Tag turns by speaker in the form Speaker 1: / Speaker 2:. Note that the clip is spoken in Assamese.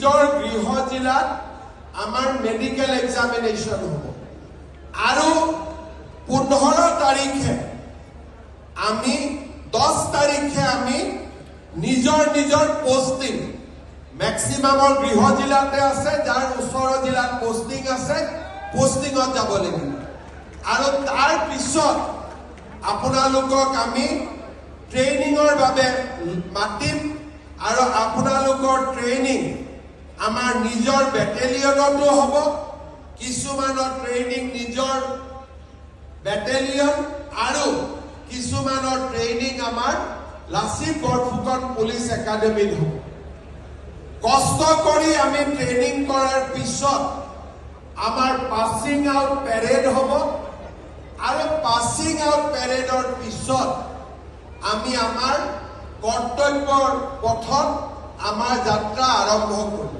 Speaker 1: নিজৰ গৃহ জিলাত আমাৰ মেডিকেল এক্সামিনেশ্যন হ'ব আৰু 15 তাৰিখে আমি 10 তাৰিখে আমি নিজৰ পোষ্টিং ম্যাক্সিমামৰ গৃহ জিলাতে আছে যাৰ ওচৰৰ জিলাত পোষ্টিং আছে পোষ্টিংত যাব লাগিব আৰু তাৰ পিছত আপোনালোকক আমি ট্ৰেইনিংৰ বাবে মাতিম আৰু আপোনালোকৰ ট্ৰেইনিং আমাৰ নিজৰ বেটেলিয়নতো হ'ব কিছুমানৰ ট্ৰেইনিং নিজৰ বেটেলিয়ন আৰু কিছুমানৰ ট্ৰেইনিং আমাৰ লাচিত বৰফুকন পুলিচ একাডেমিত হ'ব কষ্ট কৰি আমি ট্ৰেইনিং কৰাৰ পিছত আমাৰ পাছিং আউট পেৰেড হ'ব আৰু পাছিং আউট পেৰেডৰ পিছত আমি আমাৰ কৰ্তব্যৰ পথত আমাৰ যাত্ৰা আৰম্ভ কৰিম